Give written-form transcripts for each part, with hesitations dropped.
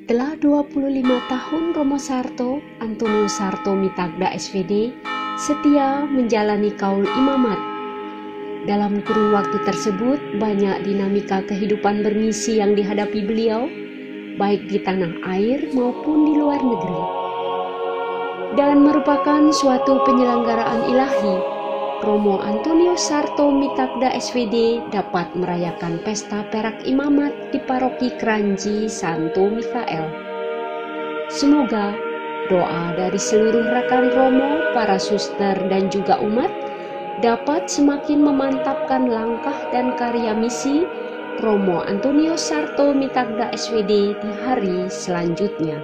Telah 25 tahun Romo Sarto, Antonius Sarto Mitagda SVD, setia menjalani kaul imamat. Dalam kurun waktu tersebut, banyak dinamika kehidupan bermisi yang dihadapi beliau, baik di tanah air maupun di luar negeri. Dan merupakan suatu penyelenggaraan ilahi, Romo Antonius Sarto Mitagda SVD dapat merayakan pesta perak imamat di paroki Kranji Santo Mikael. Semoga doa dari seluruh rekan Romo, para suster dan juga umat dapat semakin memantapkan langkah dan karya misi Romo Antonius Sarto Mitagda SVD di hari selanjutnya.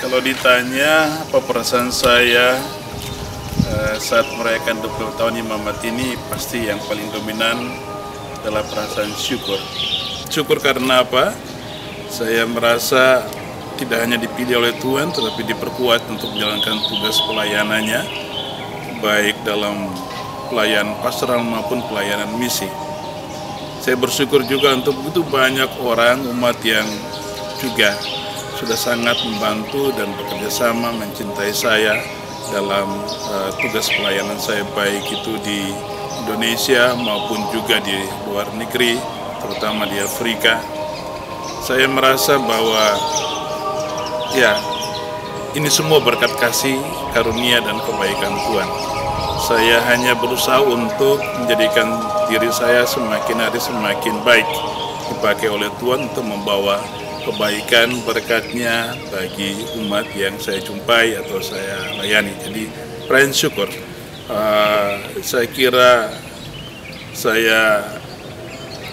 Kalau ditanya apa perasaan saya saat merayakan 20 tahun imamat ini, pasti yang paling dominan adalah perasaan syukur. Syukur karena apa? Saya merasa tidak hanya dipilih oleh Tuhan, tetapi diperkuat untuk menjalankan tugas pelayanannya, baik dalam pelayanan pastoral maupun pelayanan misi. Saya bersyukur juga untuk begitu banyak orang, umat yang juga sudah sangat membantu dan bekerja sama mencintai saya dalam tugas pelayanan saya, baik itu di Indonesia maupun juga di luar negeri, terutama di Afrika. Saya merasa bahwa ya, ini semua berkat kasih, karunia dan kebaikan Tuhan. Saya hanya berusaha untuk menjadikan diri saya semakin hari semakin baik, dipakai oleh Tuhan untuk membawa kebaikan berkatnya bagi umat yang saya jumpai atau saya layani. Jadi perayaan syukur, saya kira saya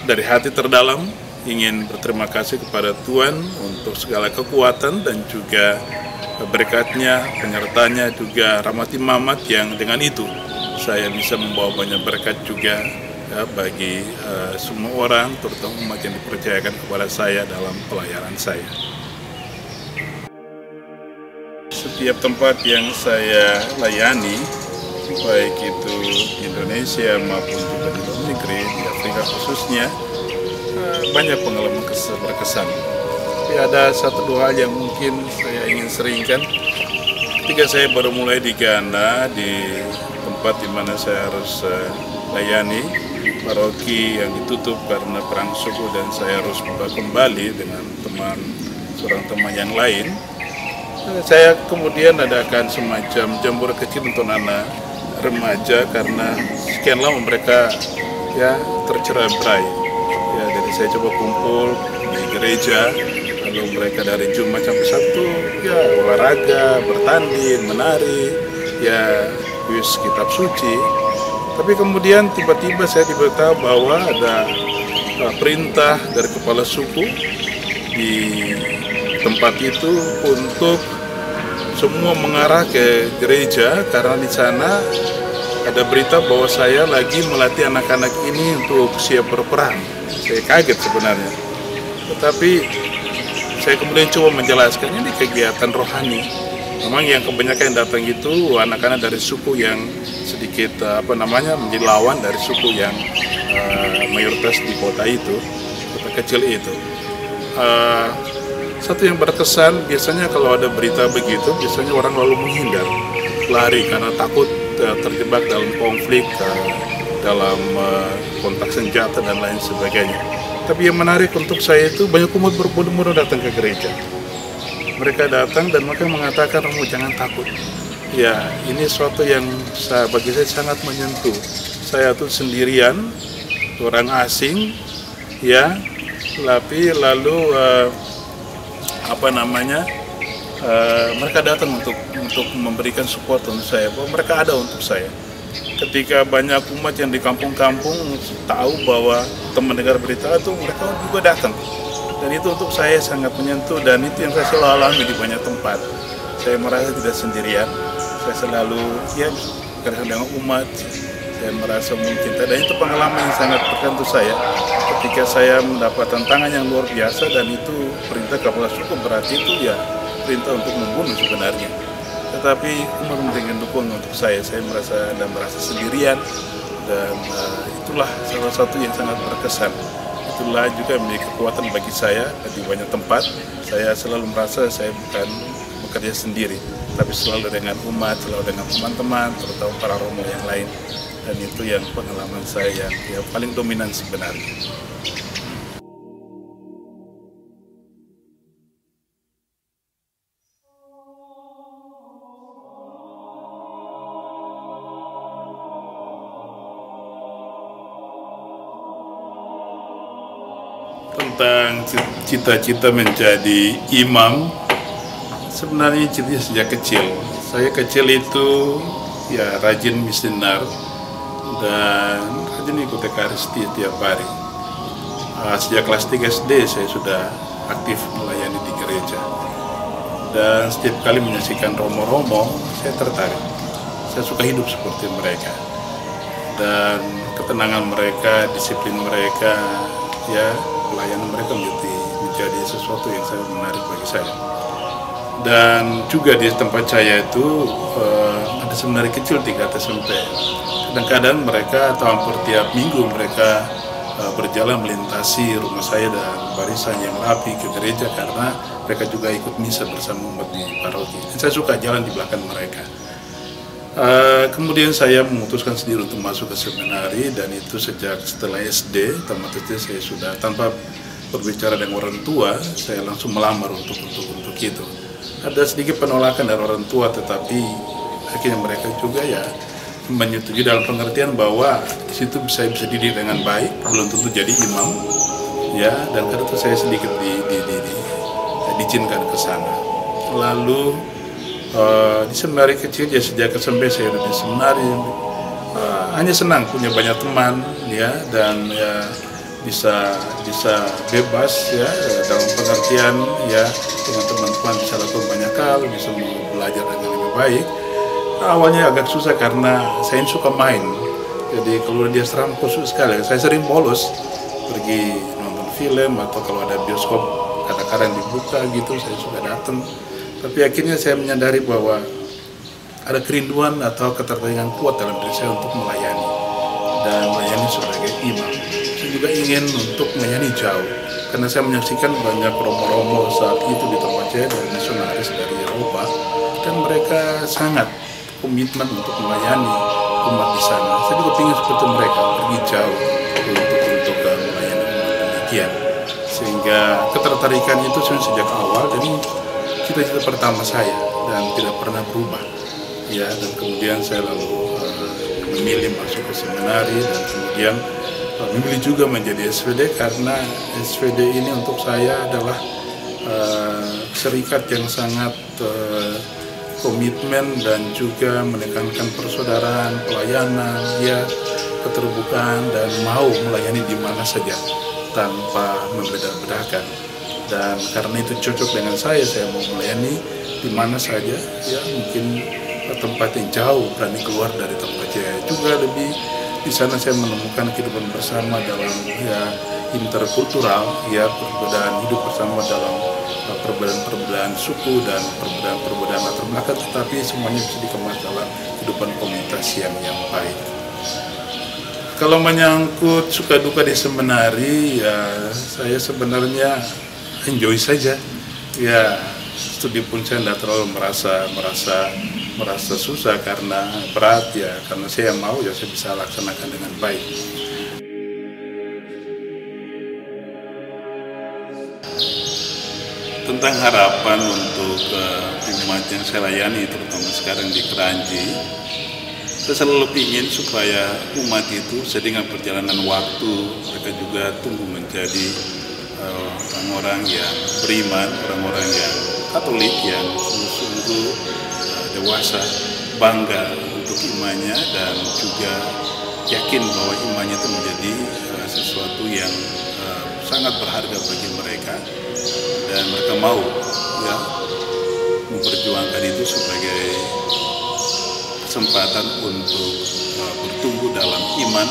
dari hati terdalam ingin berterima kasih kepada Tuhan untuk segala kekuatan dan juga berkatnya, penyertanya, juga rahmat imamat yang dengan itu saya bisa membawa banyak berkat juga ya, bagi semua orang, terutama umat yang dipercayakan kepada saya dalam pelayanan saya. Setiap tempat yang saya layani, baik itu di Indonesia maupun juga di luar negeri, di Afrika khususnya, banyak pengalaman berkesan. Tapi ada satu dua hal yang mungkin saya ingin seringkan. Ketika saya baru mulai di Ghana, di tempat di mana saya harus layani, paroki yang ditutup karena perang suku dan saya harus buka kembali dengan seorang teman yang lain. Saya kemudian adakan semacam jambore kecil untuk anak remaja karena sekian lama mereka ya tercerai-berai. Ya, jadi saya coba kumpul di gereja, lalu mereka dari Jumat sampai Sabtu ya olahraga, bertanding, menari, ya kuis kitab suci. Tapi kemudian tiba-tiba saya diberitahu bahwa ada perintah dari kepala suku di tempat itu untuk semua mengarah ke gereja karena di sana ada berita bahwa saya lagi melatih anak-anak ini untuk siap berperang. Saya kaget sebenarnya. Tetapi saya kemudian coba menjelaskan ini kegiatan rohani. Memang yang kebanyakan yang datang itu anak-anak dari suku yang sedikit menjadi lawan dari suku yang mayoritas di kota itu, kota kecil itu. Satu yang berkesan, biasanya kalau ada berita begitu, biasanya orang lalu menghindar, lari karena takut terjebak dalam konflik, dalam kontak senjata dan lain sebagainya. Tapi yang menarik untuk saya itu banyak umat berbondong-bondong datang ke gereja. Mereka datang dan mereka mengatakan, "Romo, jangan takut." Ya, ini suatu yang bagi saya sangat menyentuh. Saya tuh sendirian, orang asing, ya, tapi lalu mereka datang untuk memberikan support untuk saya, bahwa mereka ada untuk saya. Ketika banyak umat yang di kampung-kampung tahu bahwa teman dengar berita itu, mereka juga datang. Dan itu untuk saya sangat menyentuh, dan itu yang saya selalu alami di banyak tempat. Saya merasa tidak sendirian, saya selalu berkaitan dengan umat, saya merasa mencintai, dan itu pengalaman yang sangat berkesan untuk saya. Ketika saya mendapat tantangan yang luar biasa, dan itu perintah kepala suku, berarti itu ya perintah untuk membunuh sebenarnya. tetapi umat memberikan dukungan untuk saya merasa sendirian, dan itulah salah satu yang sangat berkesan. Itulah juga menjadi kekuatan bagi saya. Di banyak tempat saya selalu merasa saya bukan bekerja sendiri, tapi selalu dengan umat, selalu dengan teman-teman, terutama para romo yang lain. Dan itu yang pengalaman saya yang paling dominan sebenarnya. Tentang cita-cita menjadi imam, sebenarnya cita-cita sejak kecil. Saya kecil itu ya rajin misionar dan rajin ikut Ekaristi tiap hari. Sejak kelas 3 SD saya sudah aktif melayani di gereja, dan setiap kali menyaksikan romo-romo saya tertarik. Saya suka hidup seperti mereka, dan ketenangan mereka, disiplin mereka, ya pelayanan mereka menjadi sesuatu yang sangat menarik bagi saya. Dan juga di tempat saya itu ada seminari kecil tingkat SMP. Kadang-kadang mereka atau hampir tiap minggu mereka berjalan melintasi rumah saya dan barisan yang rapi ke gereja, karena mereka juga ikut misa bersama umat di paroki. Dan saya suka jalan di belakang mereka. Kemudian saya memutuskan sendiri untuk masuk ke seminari, dan itu sejak setelah SD. Tamat SD saya sudah tanpa berbicara dengan orang tua, saya langsung melamar untuk itu. Ada sedikit penolakan dari orang tua, tetapi akhirnya mereka juga ya menyetujui dalam pengertian bahwa di situ saya bisa didik dengan baik, belum tentu jadi imam, ya. Dan karena itu saya sedikit diizinkan ke sana. Lalu di seminari kecil ya, sejak SMP saya udah di seminari, hanya senang punya banyak teman, ya, dan ya bisa bebas, ya, dalam pengertian ya dengan teman-teman bisa lakukan banyak hal, bisa belajar dengan lebih baik. Awalnya agak susah karena saya suka main, jadi kalau di asrama khusus sekali saya sering bolos pergi nonton film, atau kalau ada bioskop kadang-kadang dibuka gitu saya suka datang. Tapi akhirnya saya menyadari bahwa ada kerinduan atau ketertarikan kuat dalam diri saya untuk melayani, dan melayani sebagai imam. Saya juga ingin untuk melayani jauh, karena saya menyaksikan banyak romo-romo saat itu di tempat saya dari misionaris dari Eropa, dan mereka sangat komitmen untuk melayani umat di sana. Saya juga ingin seperti mereka, pergi jauh untuk melayani umat demikian. Sehingga ketertarikan itu sejak awal, dan cita-cita pertama saya dan tidak pernah berubah, ya. Dan kemudian saya lalu memilih masuk ke seminari, dan kemudian memilih juga menjadi SVD, karena SVD ini untuk saya adalah serikat yang sangat komitmen dan juga menekankan persaudaraan, pelayanan, ya, keterbukaan, dan mau melayani di mana saja tanpa membeda-bedakan. Dan karena itu cocok dengan saya mau melayani di mana saja, ya, mungkin tempat yang jauh, berani keluar dari tempat saya. Juga lebih di sana saya menemukan kehidupan bersama dalam ya interkultural, ya, perbedaan hidup bersama dalam perbedaan suku dan perbedaan latar belakang, tetapi semuanya bisa dikemas dalam kehidupan komunitas yang baik. Kalau menyangkut suka duka di seminari, ya saya sebenarnya enjoy saja, ya. Studi pun saya tidak terlalu merasa susah karena berat, ya, karena saya mau, ya saya bisa laksanakan dengan baik. Tentang harapan untuk umat yang saya layani, terutama sekarang di Kranji, saya selalu ingin supaya umat itu dengan perjalanan waktu mereka juga tumbuh menjadi orang-orang yang beriman, orang-orang yang Katolik, yang sungguh dewasa, bangga untuk imannya, dan juga yakin bahwa imannya itu menjadi sesuatu yang sangat berharga bagi mereka, dan mereka mau, ya, memperjuangkan itu sebagai kesempatan untuk bertumbuh dalam iman,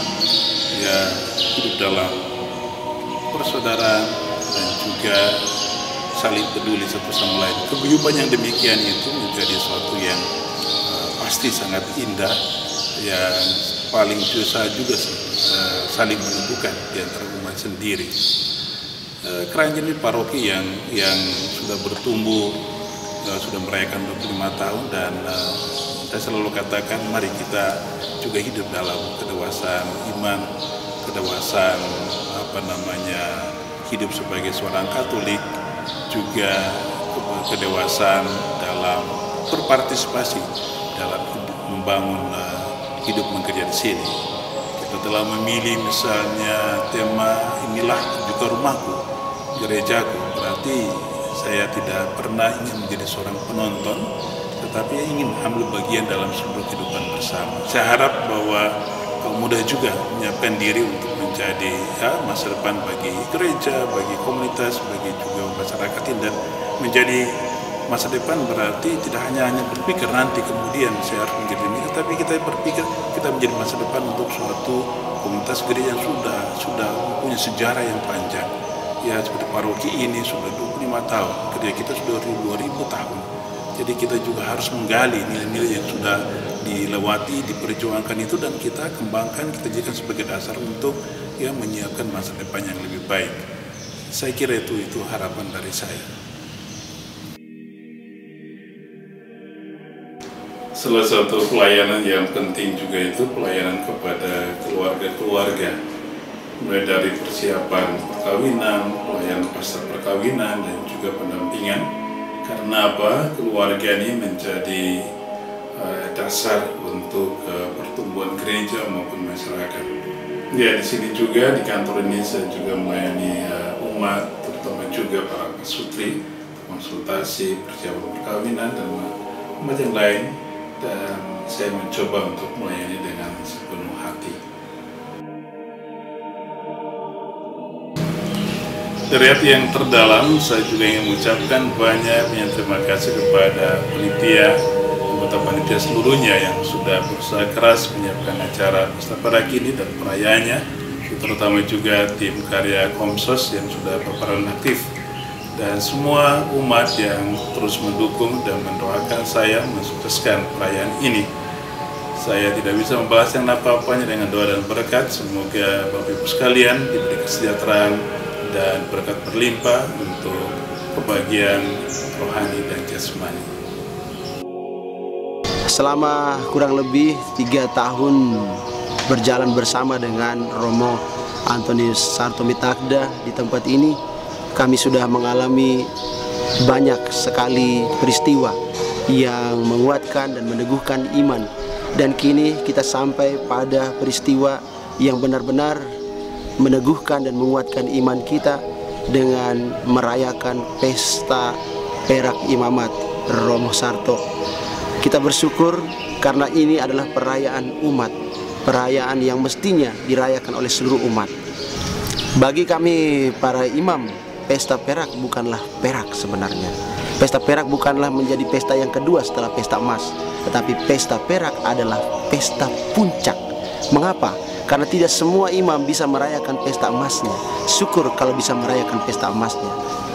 ya, hidup dalam persaudaraan, dan juga saling peduli satu sama lain. Keguyuban yang demikian itu menjadi suatu yang pasti sangat indah, yang paling susah juga saling menemukan di antara umat sendiri. Keranjen ini paroki yang sudah bertumbuh, sudah merayakan 25 tahun, dan saya selalu katakan mari kita juga hidup dalam kedewasaan iman, kedewasaan hidup sebagai seorang Katolik, juga kedewasaan dalam berpartisipasi dalam membangun hidup mengerja di sini. Kita telah memilih misalnya tema inilah juga rumahku, gerejaku. Berarti saya tidak pernah ingin menjadi seorang penonton, tetapi ingin ambil bagian dalam seluruh kehidupan bersama. Saya harap bahwa kaum muda juga menyiapkan diri untuk menjadi masa depan bagi gereja, bagi komunitas, bagi juga masyarakat ini, dan menjadi masa depan berarti tidak hanya berpikir nanti kemudian saya harus menjadi ini, tetapi kita berpikir kita menjadi masa depan untuk suatu komunitas gereja yang sudah mempunyai sejarah yang panjang. Ya, seperti paroki ini sudah 25 tahun, gereja kita sudah 2000 tahun. Jadi kita juga harus menggali nilai-nilai yang sudah dilewati, diperjuangkan itu, dan kita kembangkan, kita jadikan sebagai dasar untuk menyiapkan masa depan yang lebih baik. Saya kira itu harapan dari saya. Salah satu pelayanan yang penting juga itu pelayanan kepada keluarga-keluarga, mulai dari persiapan perkawinan, pelayanan pasca perkawinan, dan juga pendampingan. Karena apa? Keluarga ini menjadi dasar untuk pertumbuhan gereja maupun masyarakat. Ya, di sini juga di kantor ini saya juga melayani umat, terutama juga para pasutri, konsultasi, persiapan perkawinan, dan umat yang lain. Dan saya mencoba untuk melayani dengan sepenuh hati. Dari hati yang terdalam, saya juga ingin mengucapkan banyak terima kasih kepada panitia, anggota panitia seluruhnya yang sudah berusaha keras menyiapkan acara Pesta Perak ini dan perayaannya, terutama juga tim karya Komsos yang sudah berperan aktif, dan semua umat yang terus mendukung dan mendoakan saya mensukseskan perayaan ini. Saya tidak bisa membalas yang apa-apanya dengan doa dan berkat. Semoga Bapak Ibu sekalian diberi kesejahteraan dan berkat berlimpah untuk kebahagiaan rohani dan jasmani. Selama kurang lebih 3 tahun berjalan bersama dengan Romo Antonius Sarto Mitagda di tempat ini, kami sudah mengalami banyak sekali peristiwa yang menguatkan dan meneguhkan iman. Dan kini kita sampai pada peristiwa yang benar-benar meneguhkan dan menguatkan iman kita dengan merayakan Pesta Perak Imamat Romo Sarto. Kita bersyukur karena ini adalah perayaan umat, perayaan yang mestinya dirayakan oleh seluruh umat. Bagi kami para imam, Pesta Perak bukanlah perak sebenarnya. Pesta Perak bukanlah menjadi pesta yang kedua setelah Pesta Emas, tetapi Pesta Perak adalah pesta puncak. Mengapa? Karena tidak semua imam bisa merayakan pesta emasnya. Syukur kalau bisa merayakan pesta emasnya.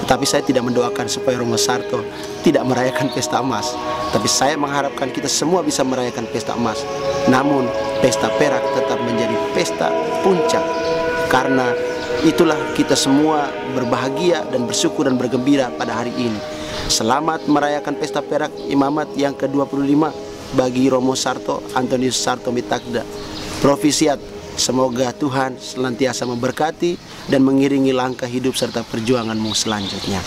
Tetapi saya tidak mendoakan supaya Romo Sarto tidak merayakan pesta emas. Tapi saya mengharapkan kita semua bisa merayakan pesta emas. Namun Pesta Perak tetap menjadi pesta puncak. Karena itulah kita semua berbahagia dan bersyukur dan bergembira pada hari ini. Selamat merayakan Pesta Perak Imamat yang ke-25 bagi Romo Sarto Antonius Sarto Mitagda. Profisiat, semoga Tuhan senantiasa memberkati dan mengiringi langkah hidup serta perjuanganmu selanjutnya.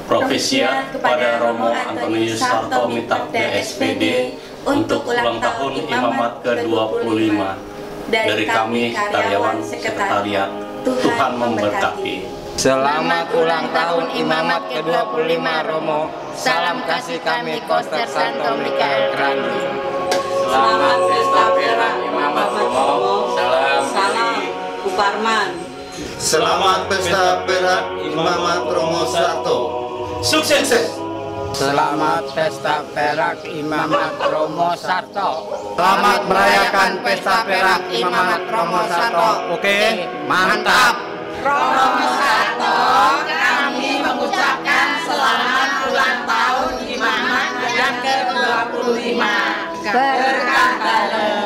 Profisiat kepada Romo Antonius Sarto Mitagda SPD untuk ulang tahun Imamat ke-25. Dari kami karyawan sekretariat, Tuhan memberkati. Selamat ulang tahun Imamat ke-25 Romo. Salam kasih kami Koster Santo Mikael Krandi. Selamat Pesta Perak Imamat Romo. Salam Kuparman. Selamat Pesta Perak Imamat Romo Sarto. Sukses! Selamat Pesta Perak Imamat Romo Sarto. Selamat merayakan Pesta Perak Imamat Romo Sarto. Oke, mantap. Romo Sarto, kami mengucapkan selamat ulang tahun Imamat yang ke-25. Berkah dalam.